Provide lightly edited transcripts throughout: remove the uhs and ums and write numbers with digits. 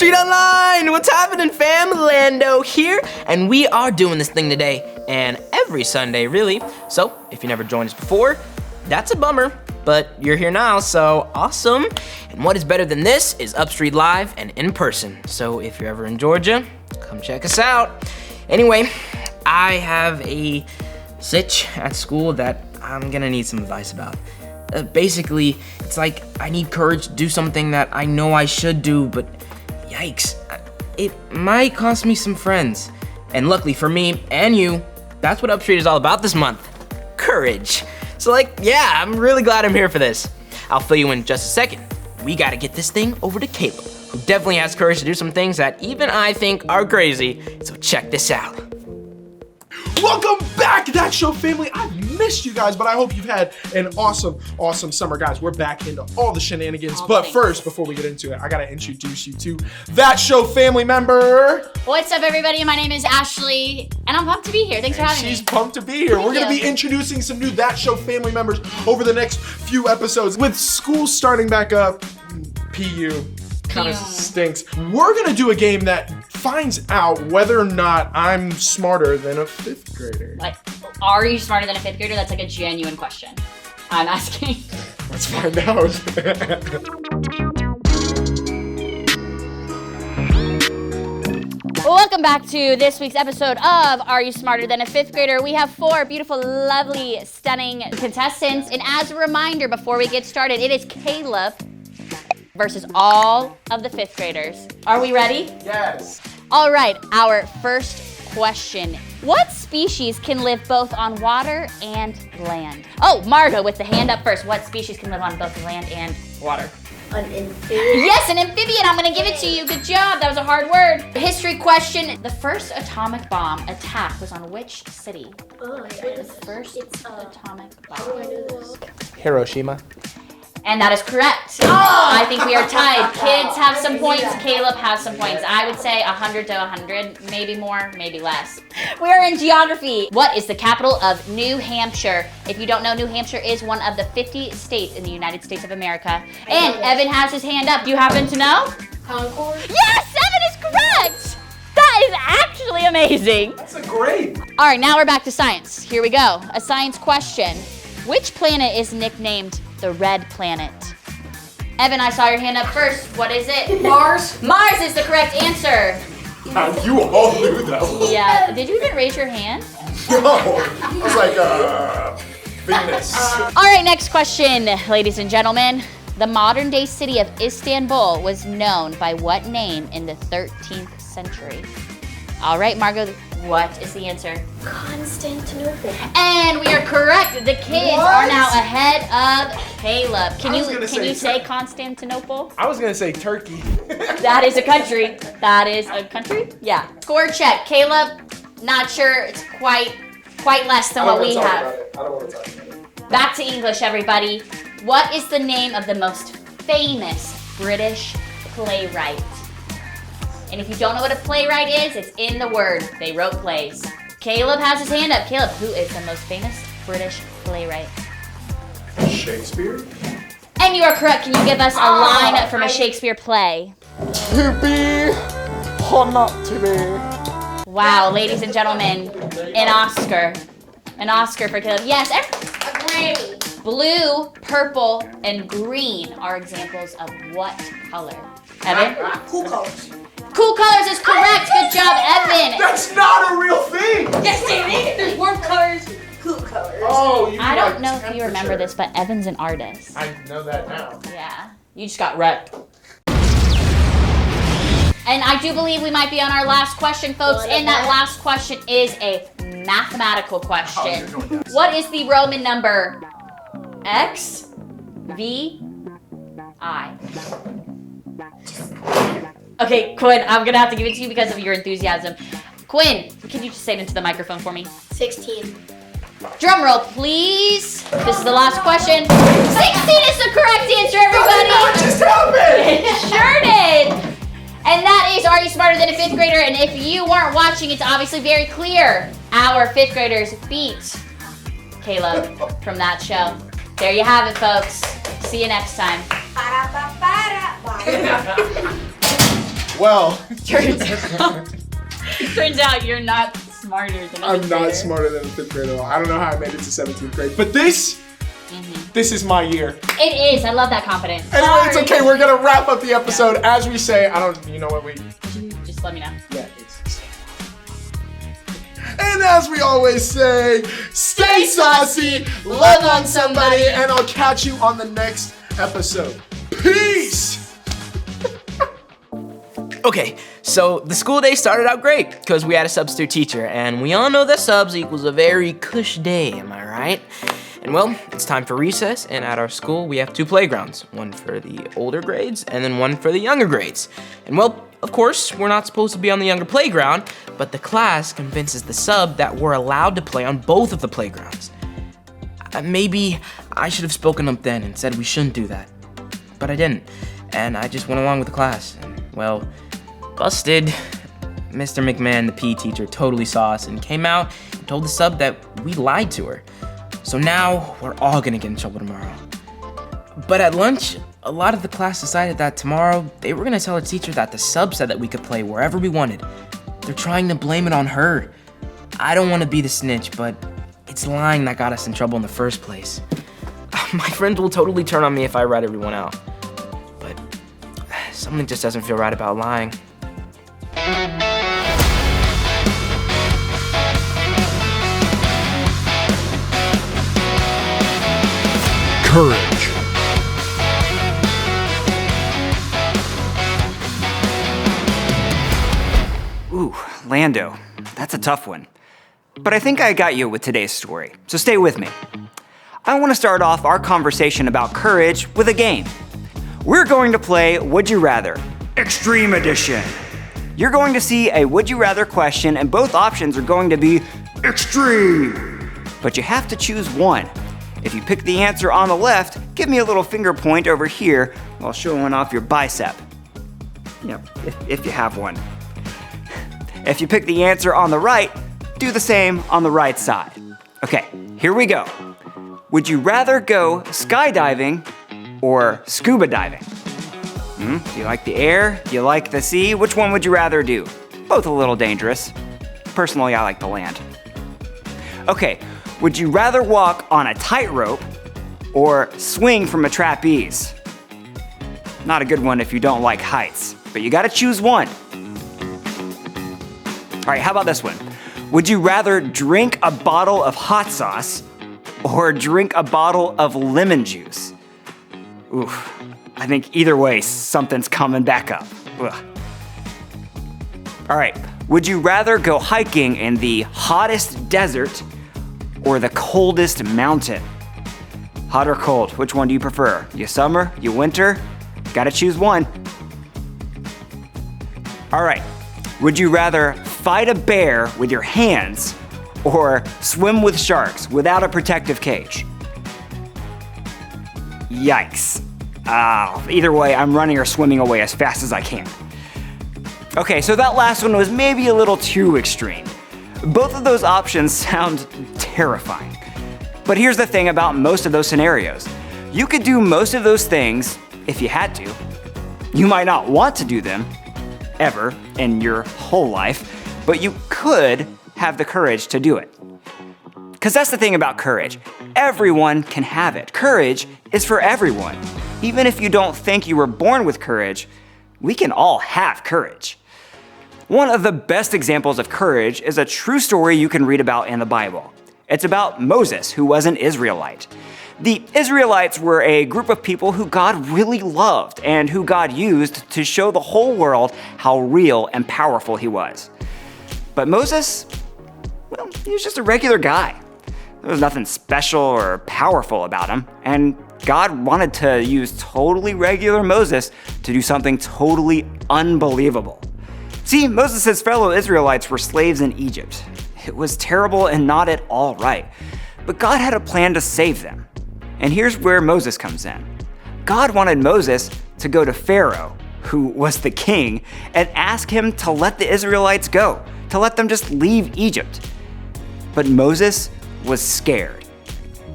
Street Online! What's happening, fam? Lando here, and we are doing this thing today, and every Sunday, really. So, if you never joined us before, that's a bummer, but you're here now, so awesome. And what is better than this is Upstreet Live and in person. So if you're ever in Georgia, come check us out. Anyway, I have a sitch at school that I'm gonna need some advice about. Basically, it's like I need courage to do something that I know I should do, but yikes, it might cost me some friends. And luckily for me and you, that's what Upstreet is all about this month. Courage. So yeah, I'm really glad I'm here for this. I'll fill you in just a second. We gotta get this thing over to Caleb, who definitely has courage to do some things that even I think are crazy. So check this out. Welcome back, That Show family. I've missed you guys, but I hope you've had an awesome summer, guys. We're back into all the shenanigans. But first, before we get into it, I gotta introduce you to That Show family member. What's up, everybody? My name is Ashley, and I'm pumped to be here. Thanks for having me. She's pumped to be here. We're gonna be introducing some new That Show family members over the next few episodes. With school starting back up, PU kind of stinks. We're gonna do a game that finds out whether or not I'm smarter than a 5th grader. Like, are you smarter than a 5th grader? That's like a genuine question. I'm asking. Let's find out. Welcome back to this week's episode of Are You Smarter Than a 5th Grader? We have 4 beautiful, lovely, stunning contestants. And as a reminder, before we get started, it is Caleb versus all of the 5th graders. Are we ready? Yes. All right, our first question. What species can live both on water and land? Oh, Margo with the hand up first. What species can live on both land and water? An amphibian. Yes, an amphibian. I'm gonna give it to you. Good job. That was a hard word. History question. The first atomic bomb attack was on which city? Oh, The first atomic bomb. I know this. Hiroshima. And that is correct. I think we are tied. Kids have some points. Caleb has some points. I would say 100 to 100, maybe more, maybe less. We are in geography. What is the capital of New Hampshire? If you don't know, New Hampshire is one of the 50 states in the United States of America. And Evan has his hand up. Do you happen to know? Concord. Yes, Evan is correct. That is actually amazing. That's a great. All right, now we're back to science. Here we go. A science question. Which planet is nicknamed the Red Planet? Evan, I saw your hand up first. What is it? Mars. Mars is the correct answer. You all knew that one. Yeah. Did you even raise your hand? No. I was like, Venus. All right, next question, ladies and gentlemen. The modern day city of Istanbul was known by what name in the 13th century? All right, Margo, what is the answer? Constantinople. And we are correct. The kids are now ahead of Caleb. Can I was you gonna say Constantinople? I was gonna say Turkey. That is a country. That is a country? Yeah. Score check. Caleb, not sure. It's quite less than what we have. I don't want to talk about it. Back to English, everybody. What is the name of the most famous British playwright? And if you don't know what a playwright is, it's in the word. They wrote plays. Caleb has his hand up. Caleb, who is the most famous British playwright? Shakespeare. And you are correct. Can you give us a line from a Shakespeare play? To be or not to be. Wow, ladies and gentlemen, an Oscar. An Oscar for Caleb. Yes, Granny. blue, purple, and green are examples of what color? Evan? Cool colors. Cool colors is correct. Good job, Evan. That's not a real thing. Yes, Danny. There's warm colors. Cool colors. Oh, you I don't like know if you remember temperature. this, but Evan's an artist. I know that now. Yeah. You just got wrecked. And I do believe we might be on our last question, folks. And that last question is a mathematical question. What is the Roman number? X, V, I. Okay, Quinn, I'm gonna have to give it to you because of your enthusiasm. Quinn, can you just say it into the microphone for me? 16. Drum roll, please. This is the last question. 16 is the correct answer, everybody. What just happened? It sure did. And that is Are You Smarter Than a 5th Grader? And if you weren't watching, it's obviously very clear. Our 5th graders beat Caleb from that show. There you have it, folks. See you next time. Well, Turns out you're not smarter than I'm not smarter than a 5th grader at all. I don't know how I made it to 17th grade. But this is my year. It is. I love that confidence. Anyway, it's okay. We're going to wrap up the episode. As we say, you know what we... Just let me know. Yeah, it's... And as we always say, stay saucy, love on somebody, and I'll catch you on the next episode. Peace! Okay, so the school day started out great because we had a substitute teacher, and we all know that subs equals a very cush day, am I right? And well, it's time for recess, and at our school we have 2 playgrounds, one for the older grades and then one for the younger grades. And well, of course, we're not supposed to be on the younger playground, but the class convinces the sub that we're allowed to play on both of the playgrounds. Maybe I should have spoken up then and said we shouldn't do that, but I didn't, and I just went along with the class, and well, busted. Mr. McMahon, the PE teacher, totally saw us and came out and told the sub that we lied to her. So now we're all gonna get in trouble tomorrow. But at lunch, a lot of the class decided that tomorrow they were gonna tell the teacher that the sub said that we could play wherever we wanted. They're trying to blame it on her. I don't wanna be the snitch, but it's lying that got us in trouble in the first place. My friends will totally turn on me if I rat everyone out. But something just doesn't feel right about lying. Courage. Ooh, Lando, that's a tough one. But I think I got you with today's story, so stay with me. I want to start off our conversation about courage with a game. We're going to play Would You Rather, Extreme Edition. You're going to see a Would You Rather question, and both options are going to be extreme. But you have to choose one. If you pick the answer on the left, give me a little finger point over here while showing off your bicep. If you have one. If you pick the answer on the right, do the same on the right side. Okay, here we go. Would you rather go skydiving or scuba diving? Do you like the air? Do you like the sea? Which one would you rather do? Both a little dangerous. Personally, I like the land. Okay, would you rather walk on a tightrope or swing from a trapeze? Not a good one if you don't like heights, but you gotta choose one. All right, how about this one? Would you rather drink a bottle of hot sauce or drink a bottle of lemon juice? Oof, I think either way, something's coming back up. Ugh. All right, would you rather go hiking in the hottest desert or the coldest mountain? Hot or cold, which one do you prefer? You summer, you winter? Gotta choose one. All right, would you rather fight a bear with your hands or swim with sharks without a protective cage? Yikes. Either way, I'm running or swimming away as fast as I can. Okay, so that last one was maybe a little too extreme. Both of those options sound terrifying. But here's the thing about most of those scenarios. You could do most of those things if you had to. You might not want to do them ever in your whole life, but you could have the courage to do it. Because that's the thing about courage. Everyone can have it. Courage is for everyone. Even if you don't think you were born with courage, we can all have courage. One of the best examples of courage is a true story you can read about in the Bible. It's about Moses, who was an Israelite. The Israelites were a group of people who God really loved and who God used to show the whole world how real and powerful he was. But Moses, well, he was just a regular guy. There was nothing special or powerful about him, and God wanted to use totally regular Moses to do something totally unbelievable. See, Moses' fellow Israelites were slaves in Egypt. It was terrible and not at all right, but God had a plan to save them. And here's where Moses comes in. God wanted Moses to go to Pharaoh, who was the king, and ask him to let the Israelites go, to let them just leave Egypt. But Moses was scared.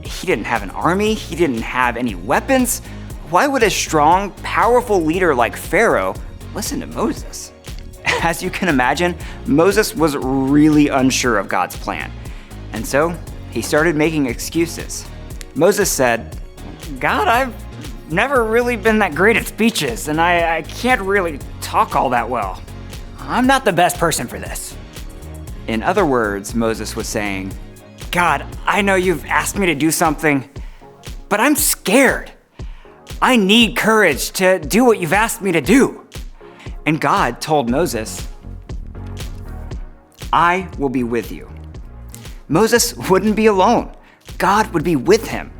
He didn't have an army, he didn't have any weapons. Why would a strong, powerful leader like Pharaoh listen to Moses? As you can imagine, Moses was really unsure of God's plan. And so he started making excuses. Moses said, God, I've never really been that great at speeches, and I can't really talk all that well. I'm not the best person for this. In other words, Moses was saying, God, I know you've asked me to do something, but I'm scared. I need courage to do what you've asked me to do. And God told Moses, I will be with you. Moses wouldn't be alone. God would be with him.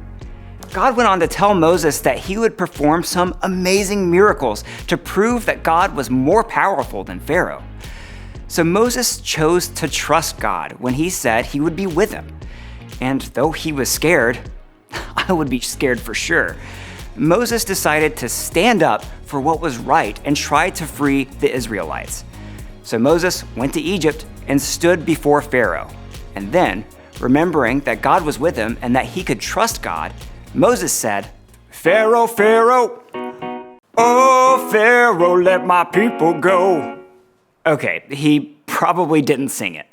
God went on to tell Moses that he would perform some amazing miracles to prove that God was more powerful than Pharaoh. So Moses chose to trust God when he said he would be with him. And though he was scared, I would be scared for sure, Moses decided to stand up for what was right and try to free the Israelites. So Moses went to Egypt and stood before Pharaoh. And then, remembering that God was with him and that he could trust God, Moses said, Pharaoh, Pharaoh, oh, Pharaoh, let my people go. Okay, he probably didn't sing it.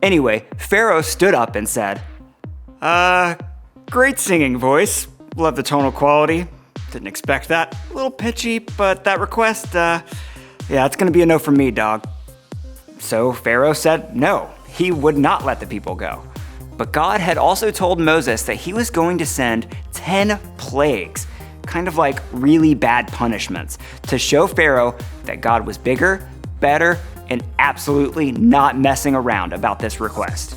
Anyway, Pharaoh stood up and said, great singing voice. Love the tonal quality. Didn't expect that. A little pitchy, but that request, yeah, it's gonna be a no from me, dog. So Pharaoh said no, he would not let the people go. But God had also told Moses that he was going to send 10 plagues, kind of like really bad punishments, to show Pharaoh that God was bigger, better, and absolutely not messing around about this request.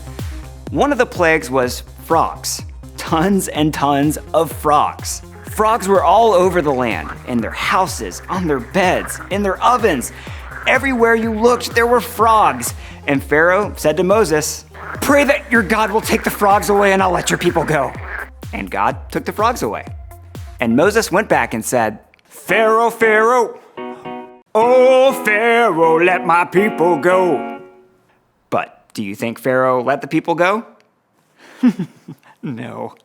One of the plagues was frogs. Tons and tons of frogs. Frogs were all over the land, in their houses, on their beds, in their ovens. Everywhere you looked, there were frogs. And Pharaoh said to Moses, pray that your God will take the frogs away and I'll let your people go. And God took the frogs away. And Moses went back and said, Pharaoh, Pharaoh, oh, Pharaoh, let my people go. But do you think Pharaoh let the people go? No.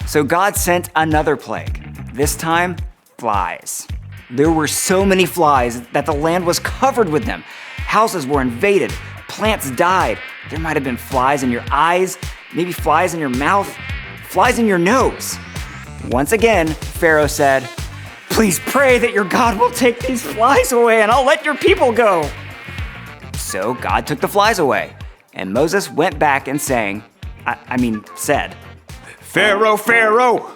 So God sent another plague, this time flies. There were so many flies that the land was covered with them. Houses were invaded, plants died. There might have been flies in your eyes, maybe flies in your mouth, flies in your nose. Once again, Pharaoh said, please pray that your God will take these flies away and I'll let your people go. So God took the flies away, and Moses went back and said, Pharaoh, Pharaoh,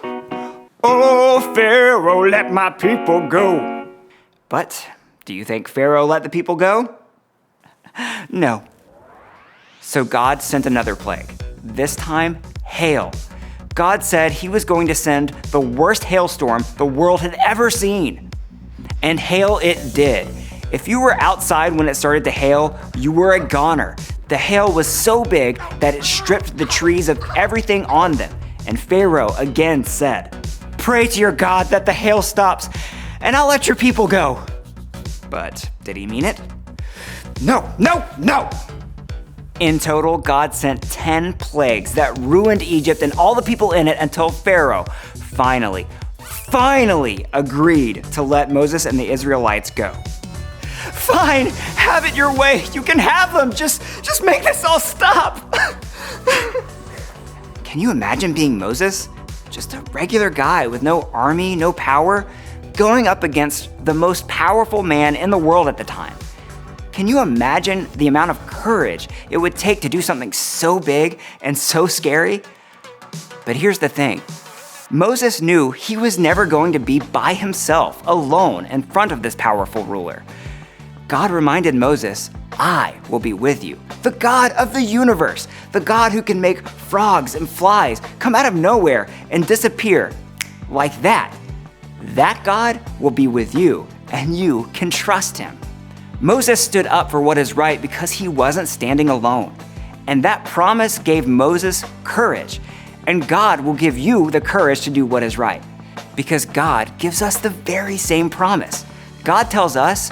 oh, Pharaoh, let my people go. But do you think Pharaoh let the people go? No. So God sent another plague, this time hail. God said he was going to send the worst hailstorm the world had ever seen. And hail it did. If you were outside when it started to hail, you were a goner. The hail was so big that it stripped the trees of everything on them. And Pharaoh again said, pray to your God that the hail stops, and I'll let your people go. But did he mean it? No, no, no! In total, God sent 10 plagues that ruined Egypt and all the people in it until Pharaoh finally agreed to let Moses and the Israelites go. Fine, have it your way. You can have them. Just make this all stop. Can you imagine being Moses? Just a regular guy with no army, no power, going up against the most powerful man in the world at the time. Can you imagine the amount of courage it would take to do something so big and so scary? But here's the thing. Moses knew he was never going to be by himself, alone, in front of this powerful ruler. God reminded Moses, I will be with you, the God of the universe, the God who can make frogs and flies come out of nowhere and disappear like that. That God will be with you, and you can trust him. Moses stood up for what is right because he wasn't standing alone. And that promise gave Moses courage. And God will give you the courage to do what is right. Because God gives us the very same promise. God tells us,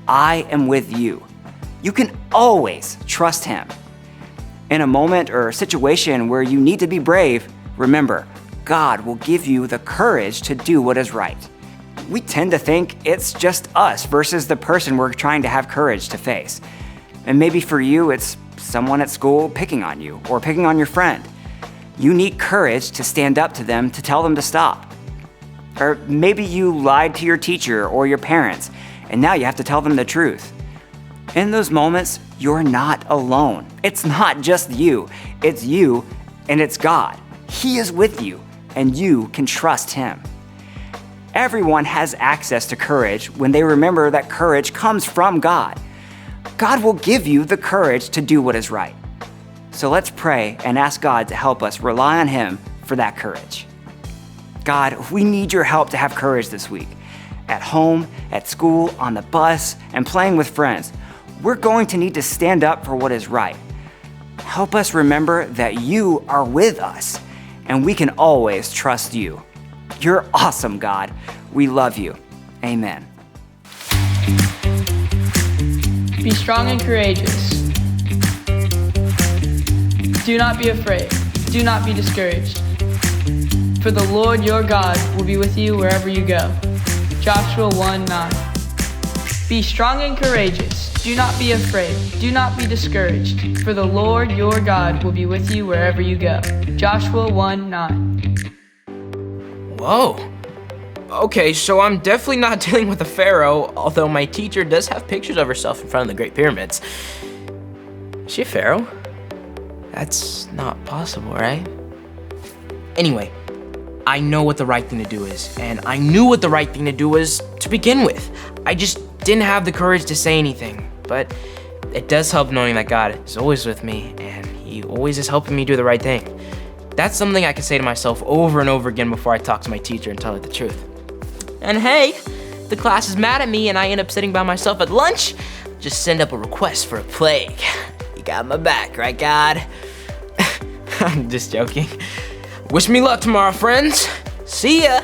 I am with you. You can always trust him. In a moment or situation where you need to be brave, remember, God will give you the courage to do what is right. we tend to think it's just us versus the person we're trying to have courage to face. And maybe for you, it's someone at school picking on you or picking on your friend. You need courage to stand up to them to tell them to stop. Or maybe you lied to your teacher or your parents, and now you have to tell them the truth. In those moments, you're not alone. It's not just you. It's you and it's God. He is with you, and you can trust Him. Everyone has access to courage when they remember that courage comes from God. God will give you the courage to do what is right. So let's pray and ask God to help us rely on Him for that courage. God, we need your help to have courage this week. At home, at school, on the bus, and playing with friends, we're going to need to stand up for what is right. Help us remember that you are with us, and we can always trust you. You're awesome, God. We love you. Amen. Be strong and courageous. Do not be afraid. Do not be discouraged. For the Lord your God will be with you wherever you go. Joshua 1:9. Be strong and courageous. Do not be afraid. Do not be discouraged. For the Lord your God will be with you wherever you go. Joshua 1:9. Whoa. Okay, so I'm definitely not dealing with a pharaoh, although my teacher does have pictures of herself in front of the Great Pyramids. Is she a pharaoh? That's not possible, right? Anyway, I know what the right thing to do is, and I knew what the right thing to do was to begin with. I just didn't have the courage to say anything, but it does help knowing that God is always with me, and He always is helping me do the right thing. That's something I can say to myself over and over again before I talk to my teacher and tell her the truth. And hey, the class is mad at me and I end up sitting by myself at lunch, just send up a request for a plague. You got my back, right, God? I'm just joking. Wish me luck tomorrow, friends. See ya.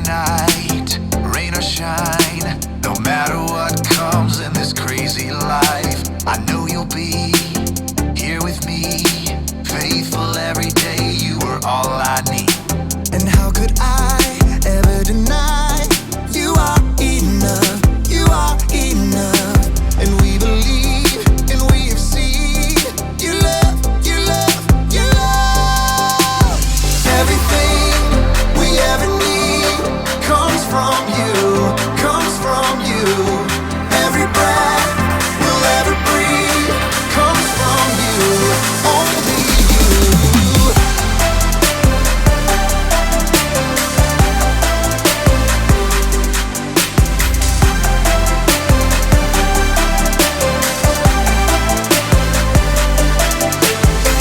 Night, rain or shine, no matter what comes in this crazy life, I know you'll be here with me, faithful every day. You are all I need. And how could I ever deny you are enough, you are enough, and we believe and we have seen your love, your love, your love. Everything we ever need comes from you, comes from you. Every breath we'll ever breathe comes from you, only you.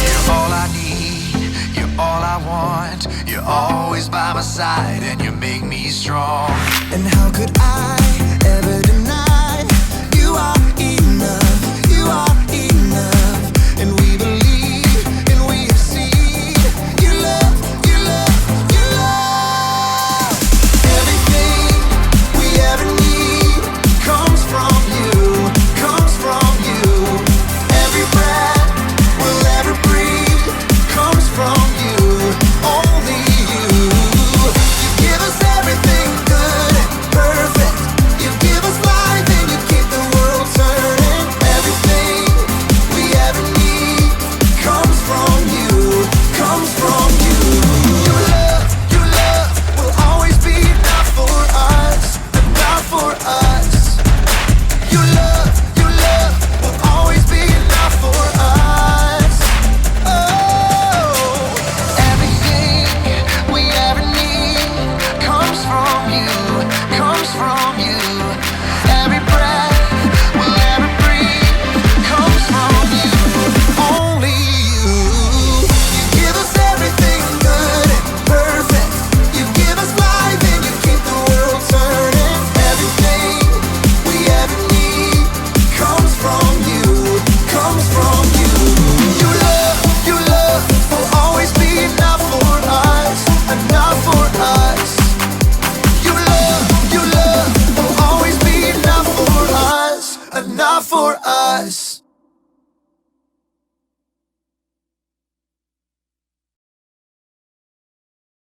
You're all I need, you're all I want. You're always by my side and you make me strong. And how could I ever deny you are enough, you are enough, and we believe and we have seen your love, your love, your love. Everything we ever need comes from you, comes from you. Every breath we'll ever breathe comes from you, only you. You give us everything good, perfect. You give us life us.